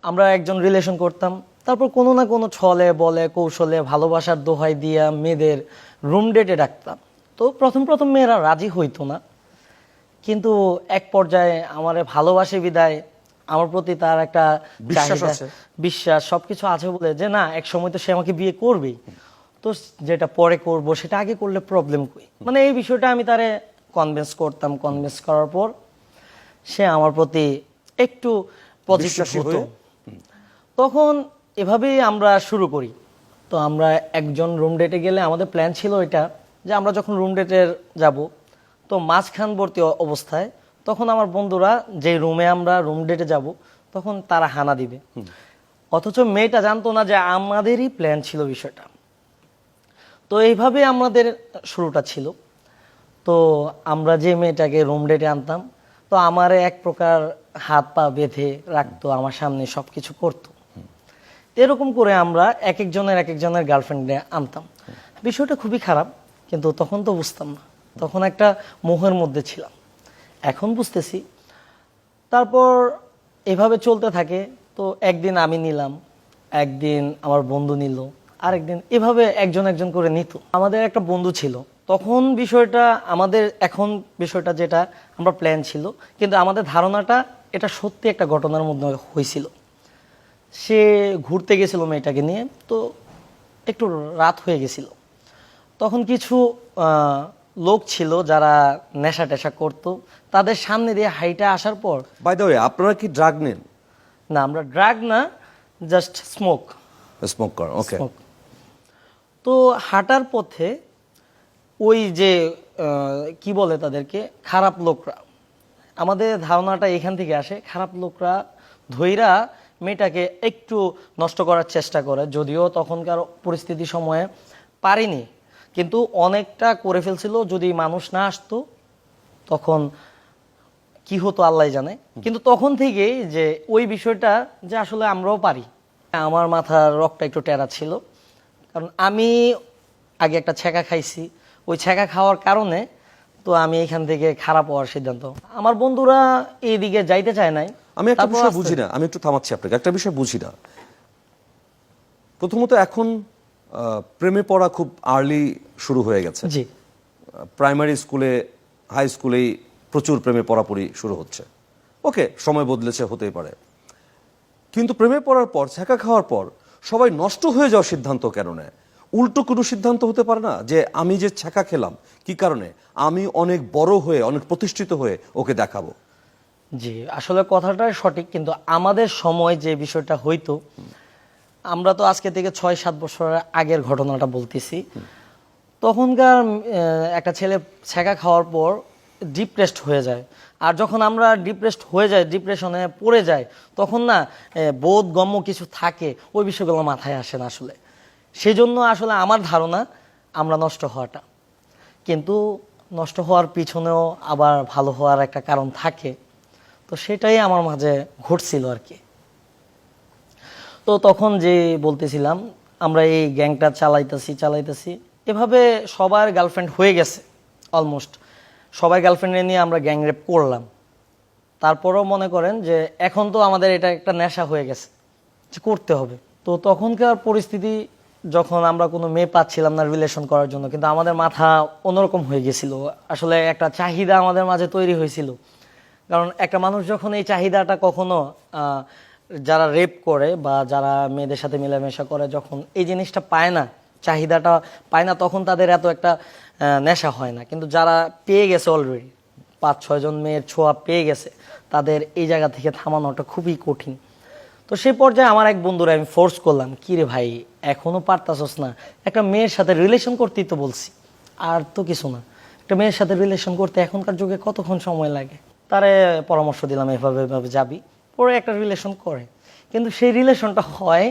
আমরা একজন রিলেশন করতাম, তারপর কোনো না কোনো ছলে বলে কৌশলে ভালোবাসার দোহাই দিয়া মেয়েদের রুম ডেটে ডাকতাম। তো প্রথম প্রথম মেয়েরা রাজি হইতো না, কিন্তু এক পর্যায়ে আমারে ভালোবাসে বিদায় আমার প্রতি তার একটা বিশ্বাস চাহিদা, আছে। বিশ্বাস সবকিছু আছে বলে যে না এক সময় তো সে আমাকে বিয়ে করবেই, তো যেটা পরে করব সেটা আগে করলে প্রবলেম কই, মানে এই বিষয়টা আমি তারে কনভিন্স করতাম। কনভিন্স করার পর সে আমার প্রতি একটু পজিটিভ বিশ্বাসী হতো। হয়ে? তখন এভাবেই আমরা শুরু করি। তো আমরা একজন রুম ডেটে গেলে আমাদের প্ল্যান ছিল এটা যে আমরা যখন রুম ডেটের যাব, তো মাঝখানবর্তী অবস্থায় তখন আমার বন্ধুরা যে রুমে আমরা রুম ডেটে যাব তখন তারা হানা দিবে, অথচ মেয়েটা জানতো না যে আমাদেরই প্ল্যান ছিল বিষয়টা। তো এইভাবে আমাদের শুরুটা ছিল। তো আমরা যে মেয়েটাকে রুম ডেটে আনতাম, তো আমার এক প্রকার হাত পা বেঁধে রাখতো, আমার সামনে সবকিছু করতো। এরকম করে আমরা এক একজনের গার্লফ্রেন্ডে আনতাম। বিষয়টা খুবই খারাপ, কিন্তু তখন তো বুঝতাম না, তখন একটা মোহের মধ্যে ছিলাম। এখন বুঝতেছি। তারপর এভাবে চলতে থাকে। তো একদিন আমি নিলাম, একদিন আমার বন্ধু নিল, আরেকদিন এভাবে একজন একজন করে নিত। আমাদের একটা বন্ধু ছিল তখন, বিষয়টা আমাদের এখন বিষয়টা যেটা আমরা প্ল্যান ছিল, কিন্তু আমাদের ধারণাটা এটা সত্যি একটা ঘটনার মধ্যে হয়েছিল। সে ঘুরতে গেছিল মেয়েটাকে নিয়ে, তো একটু রাত হয়ে গেছিল। তখন কিছু লোক ছিল যারা নেশা টেশা করতো, তাদের সামনে দিয়ে হাইটা আসার পর, বাই দ্য ওয়ে, আপনারা কি ড্রাগ নেন? না আমরা ড্রাগ না, জাস্ট স্মোক। স্মোক করেন, ওকে। স্মোক। তো হাঁটার পথে ওই যে কি বলে তাদেরকে, খারাপ লোকরা, আমাদের ধারণাটা এখান থেকে আসে, খারাপ লোকরা ধৈরা মেয়েটাকে একটু নষ্ট করার চেষ্টা করে, যদিও তখনকার পরিস্থিতি সময়ে পারিনি, কিন্তু অনেকটা করে ফেলছিল। যদি মানুষ না আসতো তখন কি হতো আল্লাহ জানে। কিন্তু তখন থেকেই যে ওই বিষয়টা যে আসলে আমরাও পারি। আমার মাথার রগটা একটু টেরা ছিল, কারণ আমি আগে একটা ছ্যাঁকা খাইছি। ওই ছ্যাঁকা খাওয়ার কারণে তো আমি এখান থেকে খারাপ হওয়ার সিদ্ধান্ত। আমার বন্ধুরা এইদিকে যাইতে চায় নাই। আমি একটা তারপর বিষয় আস্তে- বুঝি না, আমি একটু থামাচ্ছি আপনাকে, একটা বিষয় বুঝি না। প্রথমত এখন প্রেমে পড়া খুব আর্লি শুরু হয়ে গেছে। জি, প্রাইমারি স্কুলে, হাই স্কুলেই প্রচুর প্রেমে পড়াপড়ি শুরু হচ্ছে। ওকে, সময় বদলেছে, হতেই পারে। কিন্তু প্রেমে পড়ার পর, ছ্যাঁকা খাওয়ার পর সবাই নষ্ট হয়ে যাওয়ার সিদ্ধান্ত কেন নেয়? উল্টো কোনো সিদ্ধান্ত হতে পারে না যে আমি যে ছ্যাঁকা খেলাম কি কারণে, আমি অনেক বড় হয়ে, অনেক প্রতিষ্ঠিত হয়ে ওকে দেখাবো। জি, আসলে কথাটাই সঠিক, কিন্তু আমাদের সময় যে বিষয়টা হইতো, আমরা তো আজকে থেকে 6-7 বছর আগের ঘটনাটা বলতেছি। তখনকার একটা ছেলে ছ্যাঁকা খাওয়ার পর ডিপ্রেসড হয়ে যায়, আর যখন আমরা ডিপ্রেসড হয়ে যাই, ডিপ্রেশনে পড়ে যাই, তখন না বোধগম্য কিছু থাকে, ওই বিষয়গুলো মাথায় আসে না আসলে। সেই জন্য আসলে আমার ধারণা আমরা নষ্ট হওয়াটা, কিন্তু নষ্ট হওয়ার পিছনেও আবার ভালো হওয়ার একটা কারণ থাকে। তো সেটাই আমার মাঝে ঘটছিল আর কি। তো তখন যে বলতেছিলাম, আমরা এই গ্যাংটা চালাইতেছি এভাবে সবার গার্লফ্রেন্ড হয়ে গেছে, অলমোস্ট সবাই গার্লফ্রেন্ডে নিয়ে আমরা গ্যাং রেপ করলাম। তারপরেও মনে করেন যে এখন তো আমাদের এটা একটা নেশা হয়ে গেছে যে করতে হবে। তো তখনকার পরিস্থিতি, যখন আমরা কোনো মেয়ে পাচ্ছিলাম না রিলেশন করার জন্য, কিন্তু আমাদের মাথা অন্যরকম হয়ে গেছিল। আসলে একটা চাহিদা আমাদের মাঝে তৈরি হয়েছিল, কারণ একটা মানুষ যখন এই চাহিদাটা কখনো যারা রেপ করে বা যারা মেয়েদের সাথে মেলামেশা করে, যখন এই জিনিসটা পায় না, চাহিদাটা পায় না, তখন তাদের এত একটা নেশা হয় না। কিন্তু যারা পেয়ে গেছে অলরেডি, 5-6 জন মেয়ের ছোঁয়া পেয়ে গেছে, তাদের এই জায়গা থেকে থামানোটা খুবই কঠিন। তো সেই পর্যায়ে আমার এক বন্ধুরা আমি ফোর্স করলাম, কি রে ভাই এখনো পারতাছস না, একটা মেয়ের সাথে রিলেশন করতেই তো বলছি, আর তো কিছু না, একটা মেয়ের সাথে রিলেশন করতে এখনকার যুগে কতক্ষণ সময় লাগে। তারে পরামর্শ দিলাম এভাবে এভাবে যাবি, পরে একটা রিলেশন করে। কিন্তু সেই রিলেশনটা হয়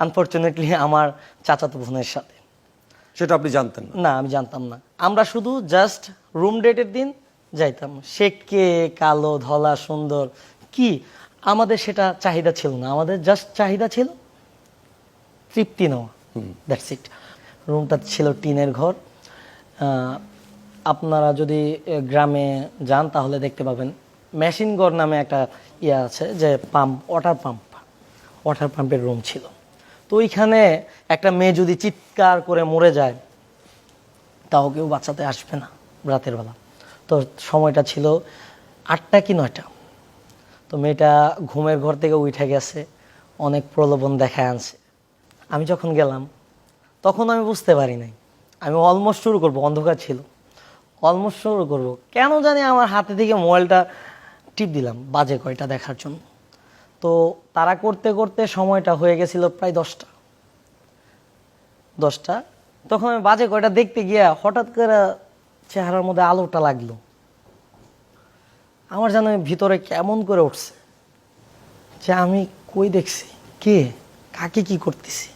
আনফরচুনেটলি আমার চাচাতো বোনের সাথে। সেটা আপনি জানতেন না? না, আমি জানতাম না। আমরা শুধু জাস্ট রুম ডেটের দিন যাইতাম, সে কে কালো ধলা সুন্দর কি, আমাদের সেটা চাহিদা ছিল না। আমাদের জাস্ট চাহিদা ছিল তৃপ্তি নেওয়া, দ্যাটস ইট। রুমটা ছিল টিনের ঘর। আপনারা যদি গ্রামে যান তাহলে দেখতে পাবেন মেশিন ঘর নামে একটা ইয়ে আছে, যে পাম্প, ওয়াটার পাম্প। ওয়াটার পাম্পের রুম ছিল। তো ওইখানে একটা মেয়ে যদি চিৎকার করে মরে যায় তাও কেউ বাঁচাতে আসবে না রাতের বেলা। তো সময়টা ছিল 8টা কি 9টা। তো মেয়েটা ঘুমের ঘর থেকে উঠে গেছে, অনেক প্রলোভন দেখায় আনছে। আমি যখন গেলাম তখন আমি বুঝতে পারি নাই, আমি অলমোস্ট শুরু করবো, অন্ধকার ছিল, অলমোস্ট শুরু করবো, কেন জানি আমার হাতে থেকে মোবাইলটা টিপ দিলাম বাজে কয়টা দেখার জন্য। তো তারা করতে করতে সময়টা হয়ে গেছিল প্রায় 10টা। তখন আমি বাজে কয়টা দেখতে গিয়া হঠাৎ করে চেহারার মধ্যে আলোটা লাগলো, আমার যেন ভিতরে কেমন করে উঠছে যে আমি কই দেখছি, কে কাকে কি করতেছি।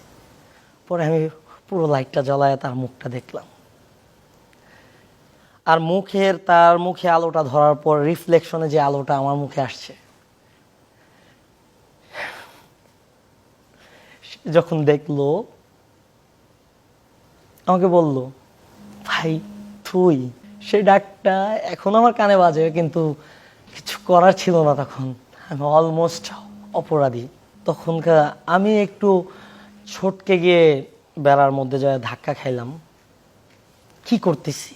পরে আমি পুরো লাইটটা জ্বালায় তার মুখটা দেখলাম, আর তার মুখে আলোটা ধরার পর রিফ্লেকশনে যে আলোটা আমার মুখে আসছে, যখন দেখলো আমাকে বলল, ভাই তুই। সেই ডাকটা এখন আমার কানে বাজে, কিন্তু কিছু করার ছিল না তখন, আমি অলমোস্ট অপরাধী। তখনকার আমি একটু ছটকে গিয়ে বেড়ার মধ্যে যায় ধাক্কা খাইলাম, কি করতেছি।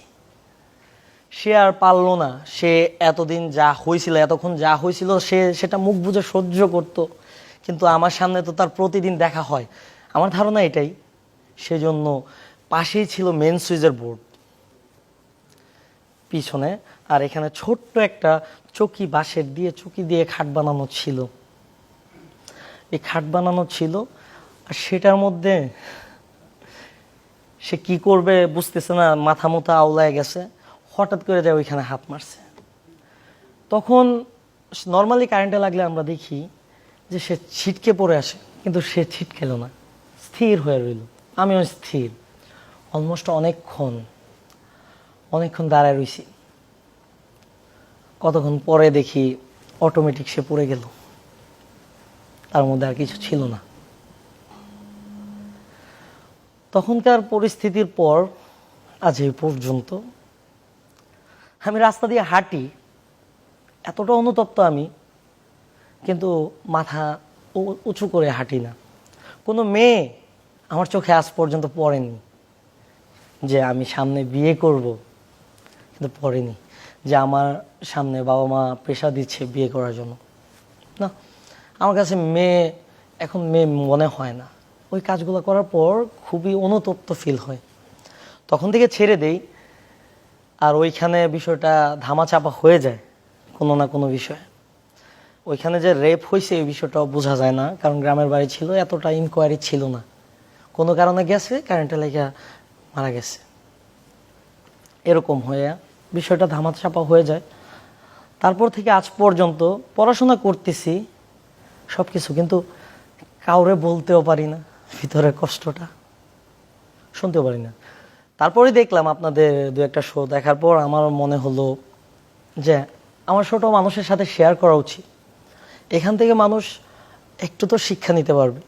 সে আর পারলো না, সে এতদিন যা হয়েছিল, এতক্ষণ যা হয়েছিল সেটা মুখ বুজে সহ্য করতো, কিন্তু আমার সামনে তো তার প্রতিদিন দেখা হয়। আমার ধারণা এটাই, সেজন্য পাশেই ছিল মেন সুইচের বোর্ড পিছনে, আর এখানে ছোট্ট একটা চকি, বাঁশের চকি দিয়ে খাট বানানো ছিল। এই খাট বানানো ছিল, আর সেটার মধ্যে সে কি করবে বুঝতেছে না, মাথা মুথা আওলায় গেছে, হঠাৎ করে যায় ওইখানে হাত মারছে। তখন নর্মালি কারেন্টে লাগলে আমরা দেখি যে সে ছিটকে পড়ে আসে, কিন্তু সে ছিটকেল না, স্থির হয়ে রইল। আমিও স্থির, অলমোস্ট অনেকক্ষণ দাঁড়ায় রইছি। কতক্ষণ পরে দেখি অটোমেটিক সে পড়ে গেল, তার মধ্যে আর কিছু ছিল না। তখনকার পরিস্থিতির পর আজ এই পর্যন্ত আমি রাস্তা দিয়ে হাঁটি, এতটা অনুতপ্ত আমি, কিন্তু মাথা উঁচু করে হাঁটি না। কোনো মেয়ে আমার চোখে আজ পর্যন্ত পড়েনি যে আমি সামনে বিয়ে করব, কিন্তু পড়েনি যে আমার সামনে বাবা মা প্রেশার দিচ্ছে বিয়ে করার জন্য। না, আমার কাছে এখন মেয়ে মনে হয় না। ওই কাজগুলো করার পর খুবই অনুতপ্ত ফিল হয়, তখন থেকে ছেড়ে দেই। আর ওইখানে বিষয়টা ধামাচাপা হয়ে যায় কোনো না কোনো বিষয়ে। ওইখানে যে রেপ হয়েছে এই বিষয়টাও বোঝা যায় না, কারণ গ্রামের বাড়ি ছিল, এতটা ইনকোয়ারি ছিল না। কোনো কারণে গেছে, কারেন্টে লেগে মারা গেছে, এরকম হয়ে বিষয়টা ধামাচাপা হয়ে যায়। তারপর থেকে আজ পর্যন্ত পড়াশোনা করতেছি সব কিছু, কিন্তু কাউরে বলতেও পারি না, ভিতরের কষ্টটা শুনতেও পারি না। তারপরে দেখলাম আপনাদের 2-1টা শো দেখার পর আমার মনে হলো যে আমার শোটাও মানুষের সাথে শেয়ার করা উচিত, এখান থেকে মানুষ একটু তো শিক্ষা নিতে পারবে।